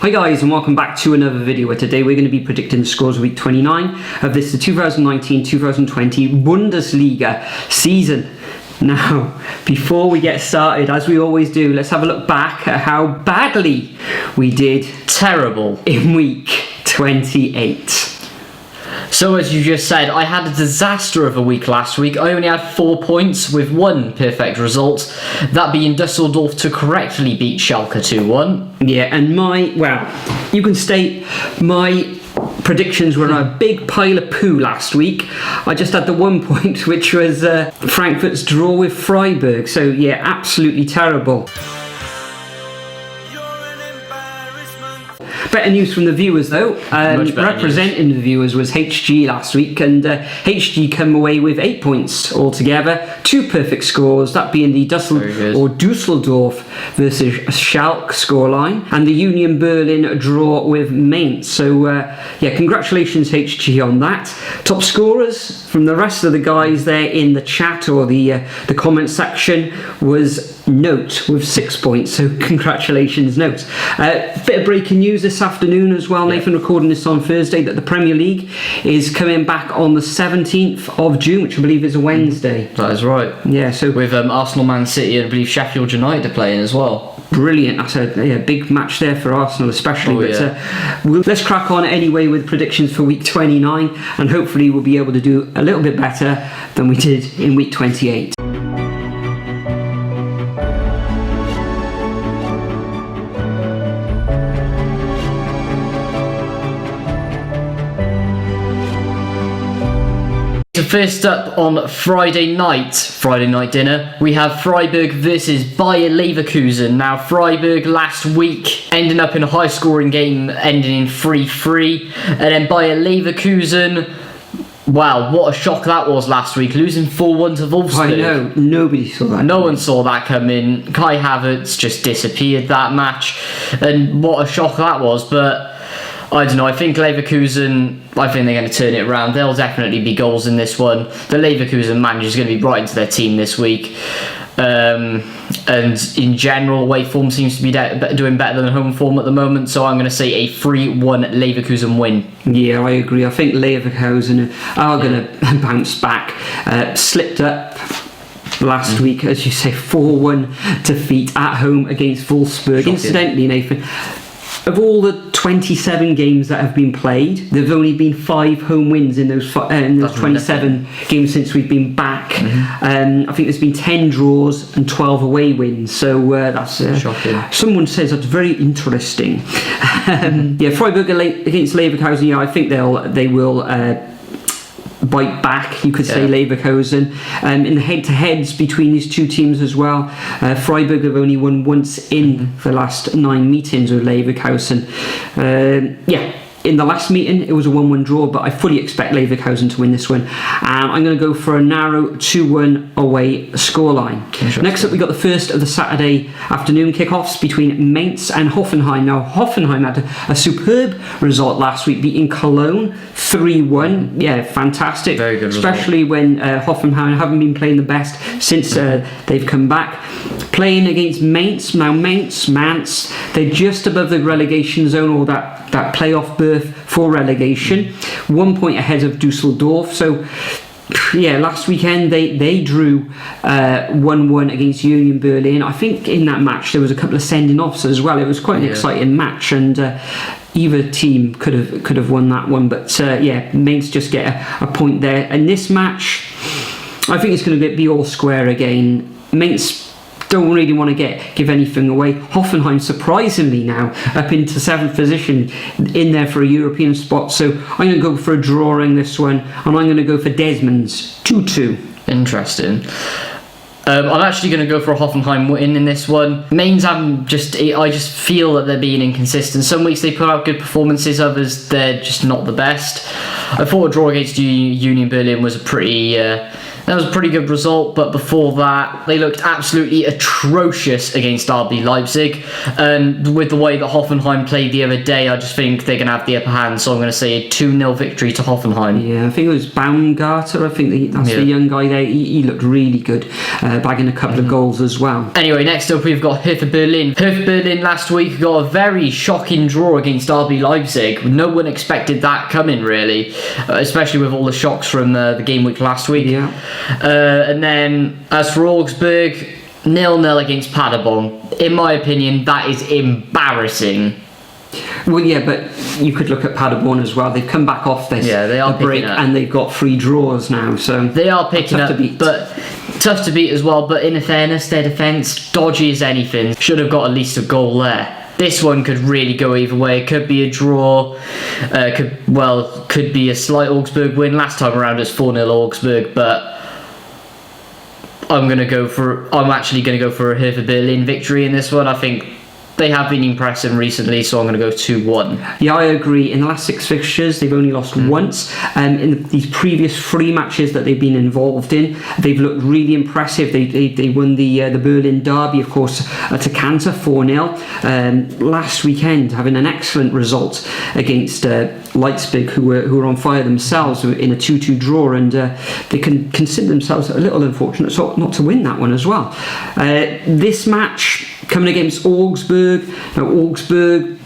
Hi guys, and welcome back to another video where today we're going to be predicting the scores of week 29 of the 2019-2020 Bundesliga season. Now, before we get started, as we always do, let's have a look back at how badly we did terrible in week 28. So as you just said, I had a disaster of a week last week. I only had 4 points with one perfect result, that being Düsseldorf to correctly beat Schalke 2-1. Yeah, and you can state my predictions were a big pile of poo last week. I just had the 1 point, which was Frankfurt's draw with Freiburg. So yeah, absolutely terrible. Better news from the viewers though. Representing the viewers was HG last week, and HG come away with 8 points altogether. 2 perfect scores, that being the Düsseldorf versus Schalke scoreline and the Union Berlin draw with Mainz. So yeah, congratulations HG on that. Top scorers from the rest of the guys there in the chat or the comment section was Note with 6 points, so congratulations Note. Bit of breaking news this afternoon as well, Nathan, recording this on Thursday, that the Premier League is coming back on the 17th of June, which I believe is a Wednesday. That is right. Yeah, so with Arsenal, Man City, and I believe Sheffield United are playing as well. Brilliant. That's a big match there for Arsenal especially. Let's crack on anyway with predictions for week 29, and hopefully we'll be able to do a little bit better than we did in week 28. So first up on Friday night dinner, we have Freiburg versus Bayern Leverkusen. Now Freiburg last week ending up in a high scoring game ending in 3-3, and then Bayern Leverkusen, wow, what a shock that was last week, losing 4-1 to Wolfsburg. I know, nobody saw that. No one saw that coming. Kai Havertz just disappeared that match, and what a shock that was. But I don't know, I think Leverkusen, they're going to turn it around. There'll definitely be goals in this one. The Leverkusen manager is going to be brought into their team this week. And in general, away form seems to be doing better than home form at the moment. So I'm going to say a 3-1 Leverkusen win. Yeah, I agree. I think Leverkusen are going to bounce back. Slipped up last week, as you say, 4-1 defeat at home against Wolfsburg. Shocking. Incidentally, Nathan, of all the 27 games that have been played, there've only been 5 home wins in those 27 games since we've been back. I think there's been 10 draws and 12 away wins. So that's shocking. Someone says that's very interesting. Yeah, Freiburg against Leverkusen. Yeah, I think they will bite back, you could say, Leverkusen. In the head-to-heads between these two teams as well, Freiburg have only won once in the last 9 meetings with Leverkusen. In the last meeting it was a 1-1 draw, but I fully expect Leverkusen to win this one, and I'm going to go for a narrow 2-1 away scoreline. Next up, we got the first of the Saturday afternoon kickoffs between Mainz and Hoffenheim. Now Hoffenheim had a superb result last week, beating Cologne 3-1. Yeah, fantastic. Very good result. Especially when Hoffenheim haven't been playing the best since they've come back. Playing against Mainz. Now Mainz, they're just above the relegation zone, or that playoff berth for relegation. 1 point ahead of Düsseldorf. So yeah, last weekend they drew 1-1 against Union Berlin. I think in that match there was a couple of sending offs as well. It was quite an exciting match, and either team could have won that one. But Mainz just get a point there. And this match, I think it's going to be all square again. Mainz don't really want to give anything away. Hoffenheim surprisingly now up into 7th position, in there for a European spot. So I'm going to go for a drawing this one, and I'm going to go for Desmond's 2-2. Interesting. I'm actually going to go for a Hoffenheim win in this one. Mainz, I just feel that they're being inconsistent. Some weeks they put out good performances, others they're just not the best. I thought a draw against Union Berlin was a pretty That was a pretty good result, but before that, they looked absolutely atrocious against RB Leipzig. And with the way that Hoffenheim played the other day, I just think they're going to have the upper hand. So I'm going to say a 2-0 victory to Hoffenheim. Yeah, I think it was Baumgartner. I think that's the young guy there. He looked really good, bagging a couple of goals as well. Anyway, next up we've got Hertha Berlin. Hertha Berlin last week got a very shocking draw against RB Leipzig. No one expected that coming, really, especially with all the shocks from the game week last week. Yeah. And then as for Augsburg, 0-0 against Paderborn. In my opinion, that is embarrassing. Well, yeah, but you could look at Paderborn as well. They've come back off this they are break and they've got 3 draws now. So they are picking up, but tough to beat as well. But in fairness, their defence, dodgy as anything, should have got at least a goal there. This one could really go either way. It could be a draw. Could be a slight Augsburg win. Last time around, it's 4-0 Augsburg, but I'm actually going to go for a Hertha Berlin victory in this one. I think they have been impressive recently, so I'm going to go 2-1. Yeah, I agree. In the last 6 fixtures, they've only lost once. In these previous 3 matches that they've been involved in, they've looked really impressive. They won the Berlin derby, of course, to Cantor 4-0. Last weekend, having an excellent result against Leipzig, who were on fire themselves in a 2-2 draw, and they can consider themselves a little unfortunate not to win that one as well. This match coming against Augsburg. Now, Augsburg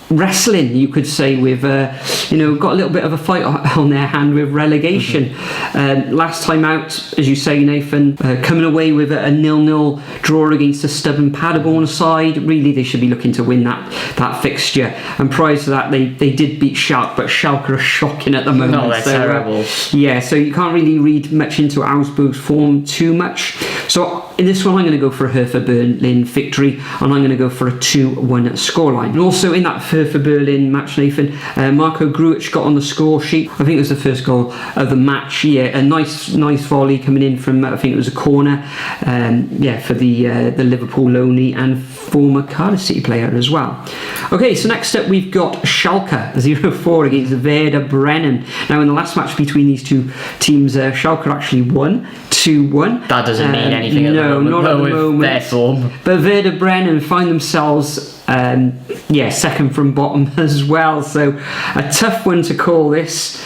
wrestling, you could say, with got a little bit of a fight on their hand with relegation. Last time out, as you say, Nathan, coming away with a 0-0 draw against a stubborn Paderborn side. Really, they should be looking to win that fixture. And prior to that, they did beat Schalke, but Schalke are shocking at the moment. No, they're terrible. So you can't really read much into Augsburg's form too much. So in this one, I'm going to go for a Hertha Berlin victory, and I'm going to go for a 2-1 scoreline. And also in that Hertha Berlin match, Nathan, Marco Grujic got on the score sheet. I think it was the first goal of the match. Yeah, a nice volley coming in from, I think it was a corner. For the Liverpool loanee and former Cardiff City player as well. Okay, so next up we've got Schalke 0-4 against Werder Bremen. Now in the last match between these two teams, Schalke actually won 2-1. That doesn't mean anything at the moment. No, not at the moment. Their form. But Werder Bremen find themselves second from bottom as well. So a tough one to call this.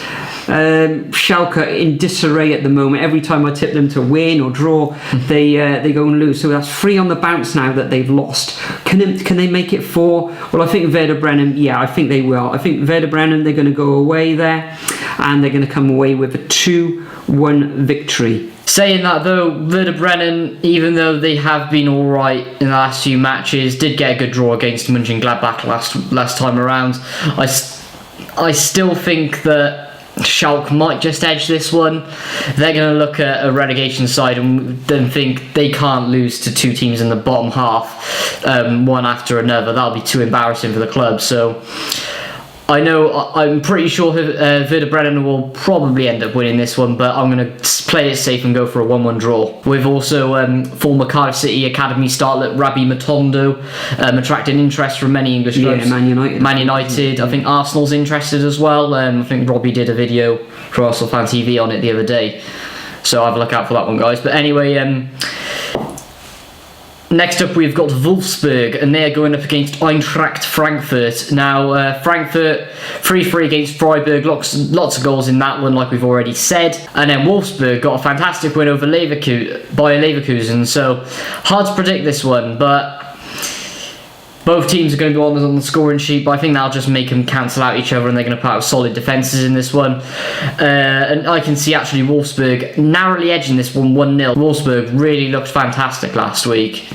Schalke in disarray at the moment. Every time I tip them to win or draw, they go and lose. So that's 3 on the bounce now that they've lost. Can they make it 4? Well, I think Werder Bremen, I think they will. I think Werder Bremen, they're going to go away there, and they're going to come away with a 2-1 victory. Saying that though, Werder Bremen, even though they have been alright in the last few matches, did get a good draw against Mönchengladbach last time around. I still think that Schalke might just edge this one. They're going to look at a relegation side and then think they can't lose to 2 teams in the bottom half, one after another. That'll be too embarrassing for the club. So I'm pretty sure Werder Bremen will probably end up winning this one, but I'm going to play it safe and go for a 1-1 draw. With also former Cardiff City Academy starlet Rabbi Matondo attracting interest from many English clubs. Man United. I think Arsenal's interested as well. I think Robbie did a video for Arsenal Fan TV on it the other day. So have a look out for that one, guys. But anyway, next up we've got Wolfsburg, and they're going up against Eintracht Frankfurt. Now Frankfurt 3-3 against Freiburg, lots of goals in that one, like we've already said. And then Wolfsburg got a fantastic win over Leverkusen, so hard to predict this one, but both teams are going to be on the scoring sheet, but I think that'll just make them cancel out each other, and they're going to put out solid defences in this one. And I can see actually Wolfsburg narrowly edging this one 1-0. Wolfsburg really looked fantastic last week.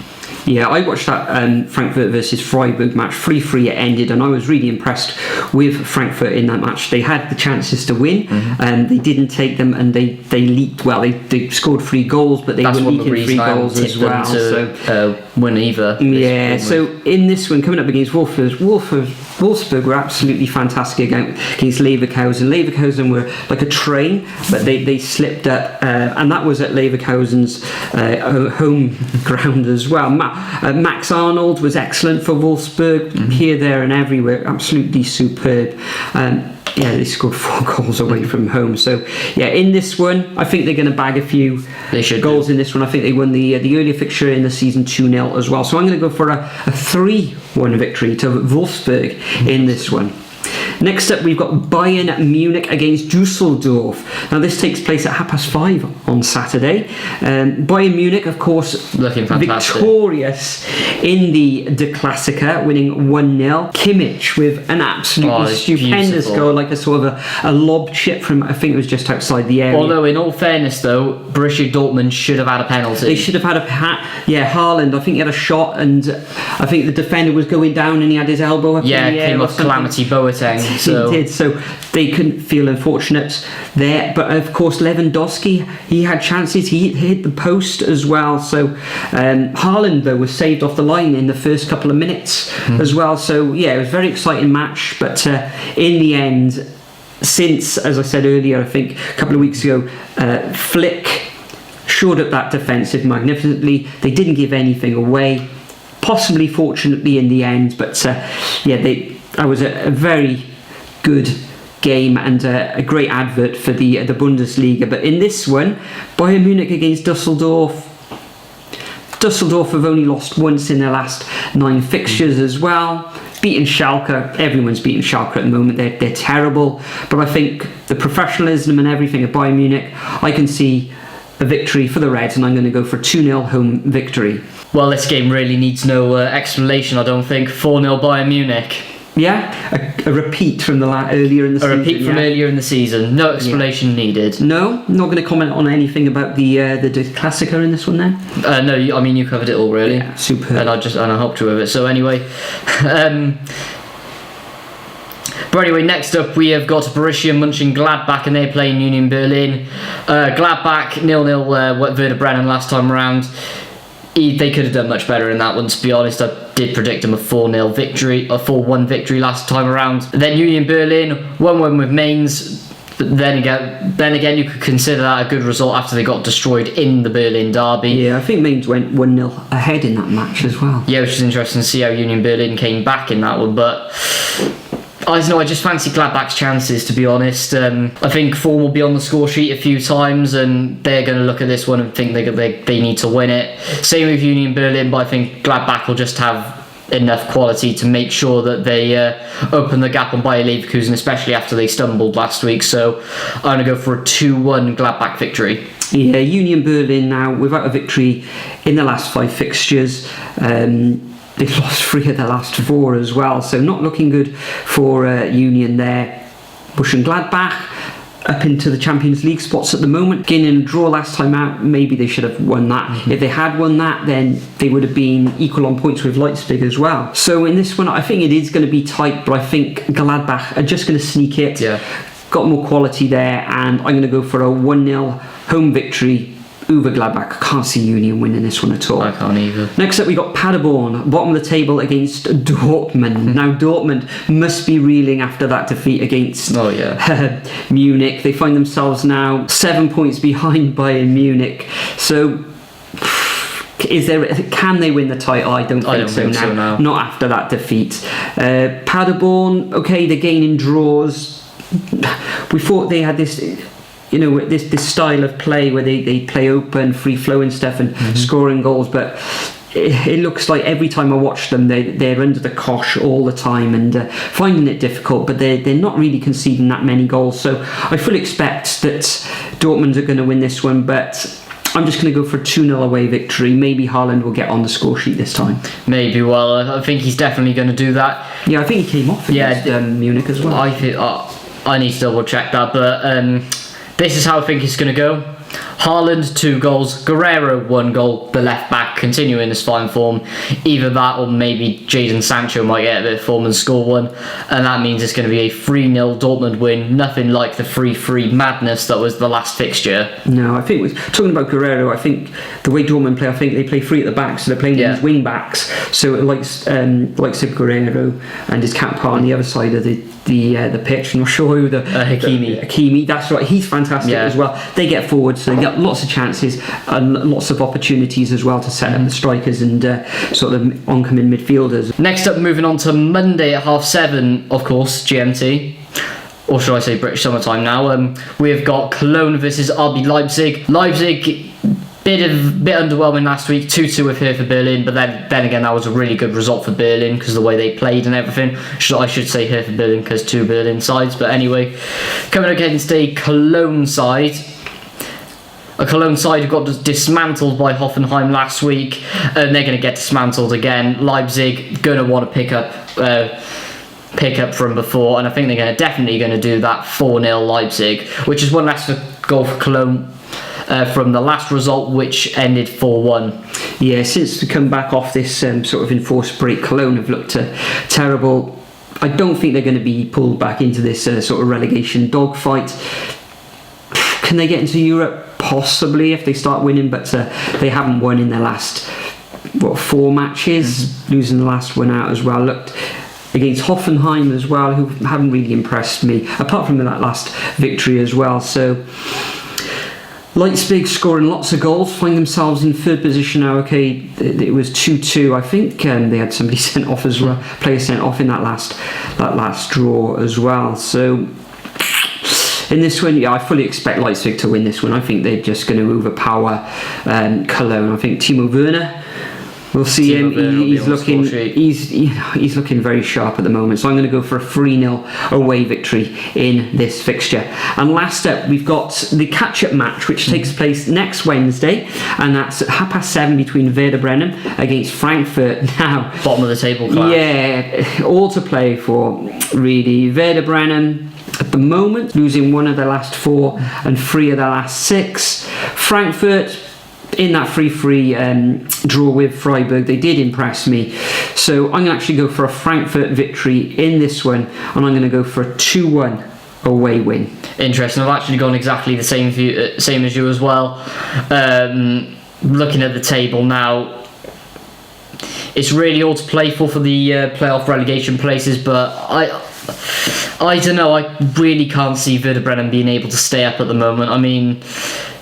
Yeah, I watched that Frankfurt versus Freiburg match. 3-3 it ended, and I was really impressed with Frankfurt in that match. They had the chances to win, and they didn't take them, and they leaked. Well, they scored 3 goals, but they were leaking 3 goals as well. So win either. Yeah. So in this one, coming up against Wolfsburg were absolutely fantastic against Leverkusen. Leverkusen were like a train, but they slipped up, and that was at Leverkusen's home ground as well. Max Arnold was excellent for Wolfsburg, here, there and everywhere, absolutely superb. Yeah, they scored 4 goals away from home. So, yeah, in this one, I think they're going to bag a few goals in this one. I think they won the earlier fixture in the season 2-0 as well. So I'm going to go for a 3-1 victory to Wolfsburg in this one. Next up, we've got Bayern Munich against Düsseldorf. Now, this takes place at 5:30 on Saturday. Bayern Munich, of course, looking fantastic, victorious in the Klassiker, winning 1-0. Kimmich with an absolutely stupendous goal, like a sort of a lob chip from, I think it was just outside the area. Although, in all fairness, though, Borussia Dortmund should have had a penalty. They should have had Haaland, I think he had a shot, and I think the defender was going down and he had his elbow up in the air. Yeah, came off Calamity Boateng. So. He did, so they couldn't feel unfortunate there. But of course, Lewandowski, he had chances, he hit the post as well. So Haaland, though, was saved off the line in the first couple of minutes as well. So yeah, it was a very exciting match. But in the end, since, as I said earlier, I think a couple of weeks ago, Flick shored up that defensive magnificently. They didn't give anything away, possibly fortunately in the end. But that was a very good game and a great advert for the Bundesliga. But in this one, Bayern Munich against Düsseldorf. Düsseldorf have only lost once in their last 9 fixtures as well. Beaten Schalke. Everyone's beaten Schalke at the moment. They're terrible. But I think the professionalism and everything at Bayern Munich, I can see a victory for the Reds, and I'm going to go for 2-0 home victory. Well, this game really needs no explanation, I don't think. 4-0 Bayern Munich. Yeah, a repeat from earlier in the season. A repeat from earlier in the season. No explanation needed. No, not going to comment on anything about the Klassiker in this one then. No, I mean, you covered it all really. Yeah, superb. And I helped you with it. So anyway, but anyway, next up we have got Borussia Mönchengladbach, and they're playing Union Berlin. Gladbach 0-0 Werder Bremen last time round. They could have done much better in that one, to be honest. I did predict them a 4-0 victory, a 4-1 victory last time around. Then Union Berlin 1-1 with Mainz. But then again, you could consider that a good result after they got destroyed in the Berlin derby. Yeah, I think Mainz went 1-0 ahead in that match as well. Yeah, which is interesting to see how Union Berlin came back in that one, but I don't know, I just fancy Gladbach's chances, to be honest. I think form will be on the score sheet a few times, and they're going to look at this one and think they need to win it. Same with Union Berlin, but I think Gladbach will just have enough quality to make sure that they open the gap on Bayer Leverkusen, especially after they stumbled last week. So I'm going to go for a 2-1 Gladbach victory. Yeah, Union Berlin now without a victory in the last 5 fixtures. They've lost 3 of their last 4 as well, so not looking good for Union there. Mönchengladbach up into the Champions League spots at the moment. Getting a draw last time out, maybe they should have won that. If they had won that, then they would have been equal on points with Leipzig as well. So in this one, I think it is going to be tight, but I think Gladbach are just going to sneak it. Yeah. Got more quality there, and I'm going to go for a 1-0 home victory over Gladbach. I can't see Union winning this one at all. I can't either. Next up, we got Paderborn, bottom of the table against Dortmund. Now, Dortmund must be reeling after that defeat against Munich. They find themselves now 7 points behind Bayern Munich. So, can they win the title? I don't think so now. Not after that defeat. Paderborn, okay, they're gaining draws. We thought they had this, this style of play where they play open, free flow and stuff, and scoring goals, but it looks like every time I watch them, they're under the cosh all the time and finding it difficult, but they're not really conceding that many goals. So I fully expect that Dortmund are going to win this one, but I'm just going to go for a 2-0 away victory. Maybe Haaland will get on the score sheet this time. Maybe. Well, I think he's definitely going to do that. Yeah, I think he came off against Munich as well. I need to double check that, but this is how I think it's going to go. Haaland 2 goals, Guerrero 1 goal, the left back continuing his fine form. Either that or maybe Jadon Sancho might get a bit of form and score 1, and that means it's going to be a 3-0 Dortmund win. Nothing like the 3-3 madness that was the last fixture. No, I think talking about Guerrero, I think the way Dortmund play, I think they play 3 at the back, so they're playing these wing backs. So it likes of Guerrero and his counterpart on the other side of the pitch. I'm not sure who Hakimi. That's right. He's fantastic as well. They get forward, so they get lots of chances and lots of opportunities as well to set up the strikers and sort of oncoming midfielders. Next up, moving on to Monday at 7:30, of course, GMT. or should I say British summertime now. We've got Cologne versus RB Leipzig. Leipzig, bit underwhelming last week, 2-2 with Hertha Berlin, but then again that was a really good result for Berlin because of the way they played and everything. I should say Hertha Berlin because 2 Berlin sides, but anyway, coming against a Cologne side. A Cologne side who got dismantled by Hoffenheim last week, and they're going to get dismantled again. Leipzig going to want to pick up from before, and I think they're definitely going to do that 4-0 Leipzig, which is one less goal for Cologne from the last result, which ended 4-1. Yeah, since we come back off this sort of enforced break, Cologne have looked terrible. I don't think they're going to be pulled back into this sort of relegation dogfight. Can they get into Europe? Possibly if they start winning, but they haven't won in their last 4 matches, losing the last one out as well. Looked against Hoffenheim as well, who haven't really impressed me, apart from that last victory as well. So Leipzig scoring lots of goals, find themselves in 3rd position now. Okay, it was 2-2. I think they had somebody sent off as well, player sent off in that last draw as well. So in this one, I fully expect Leipzig to win this one. I think they're just going to overpower Cologne. I think Timo Werner, we'll see him. He's looking very sharp at the moment. So I'm going to go for a 3-0 away victory in this fixture. And last up, we've got the catch-up match, which takes place next Wednesday, and that's at 7:30 between Werder Bremen against Frankfurt. Now, bottom of the table clash. Yeah, all to play for, really. Werder Bremen at the moment losing 1 of their last 4 and 3 of their last 6. Frankfurt in that 3-3 draw with Freiburg, they did impress me, so I'm going to actually go for a Frankfurt victory in this one, and I'm going to go for a 2-1 away win. Interesting. I've actually gone exactly the same as you as well. Looking at the table now, it's really all to play for the playoff relegation places, but I don't know. I really can't see Werder Bremen being able to stay up at the moment. I mean,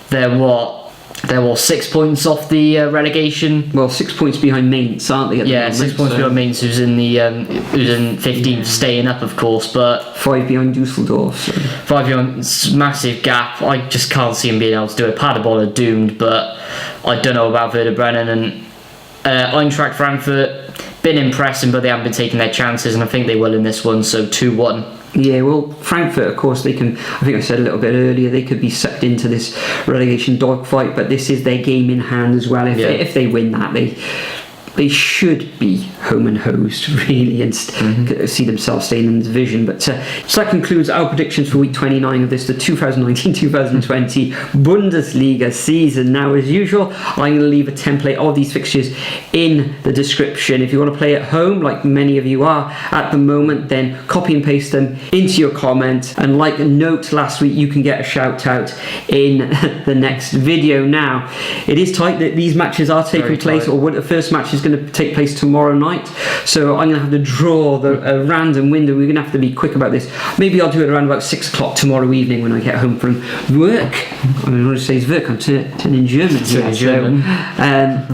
they're 6 points off the relegation. Well, 6 points behind Mainz, aren't they? Yeah, 6 points behind Mainz, who's in 15th, staying up, of course, but 5 behind Düsseldorf. So. 5 behind, massive gap. I just can't see him being able to do it. Paderborn are doomed, but I don't know about Werder Bremen. And Eintracht Frankfurt, been impressing, but they haven't been taking their chances, and I think they will in this one. So 2-1. Yeah, well, Frankfurt, of course, they can, I think I said a little bit earlier, they could be sucked into this relegation dogfight, but this is their game in hand as well. If they win that, they should be home and hosed, really, and see themselves staying in the division. But so that concludes our predictions for week 29 of this, the 2019-2020 Bundesliga season. Now, as usual, I'm going to leave a template of these fixtures in the description. If you want to play at home, like many of you are at the moment, then copy and paste them into your comment. And like a note last week, you can get a shout out in the next video. Now, it is tight that these matches are taking place, or the first match is going to take place tomorrow night, so I'm going to have to draw a random window. We're going to have to be quick about this. Maybe I'll do it around about 6 o'clock tomorrow evening when I get home from work. I mean, I want to say work, I'm turning German here. So,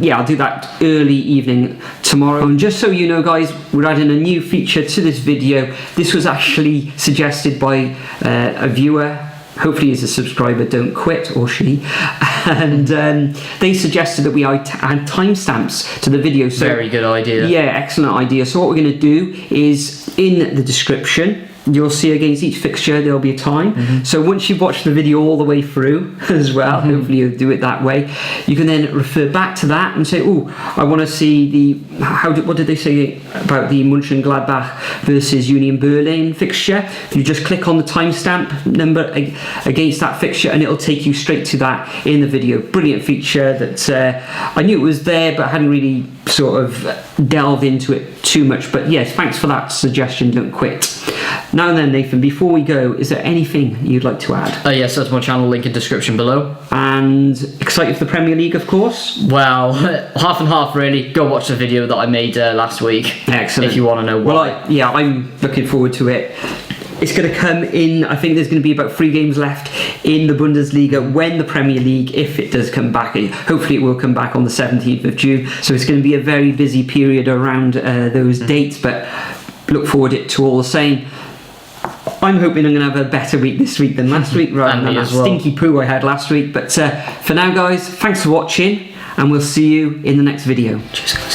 yeah, I'll do that early evening tomorrow. And just so you know, guys, we're adding a new feature to this video. This was actually suggested by a viewer. Hopefully he's a subscriber, don't quit, or she. And they suggested that we add timestamps to the video. So, very good idea. Yeah, excellent idea. So what we're going to do is, in the description, you'll see against each fixture there'll be a time. So once you've watched the video all the way through as well, hopefully you'll do it that way, you can then refer back to that and say, oh, I want to see what did they say about the Mönchengladbach versus Union Berlin fixture. You just click on the timestamp number against that fixture and it'll take you straight to that in the video. Brilliant feature that I knew it was there, but I hadn't really sort of delved into it too much. But yes, thanks for that suggestion, don't quit. Now then, Nathan, before we go, is there anything you'd like to add? Yes, that's my channel, link in description below. And excited for the Premier League, of course? Well, half and half, really. Go watch the video that I made last week. Excellent. If you want to know why. Well, I'm looking forward to it. It's going to come in, I think there's going to be about 3 games left in the Bundesliga when the Premier League, if it does come back, hopefully it will come back on the 17th of June. So it's going to be a very busy period around those dates, but look forward to all the same. I'm hoping I'm going to have a better week this week than last week, rather And than me that as well. stinky poo I had last week. But for now, guys, thanks for watching, and we'll see you in the next video. Cheers, guys.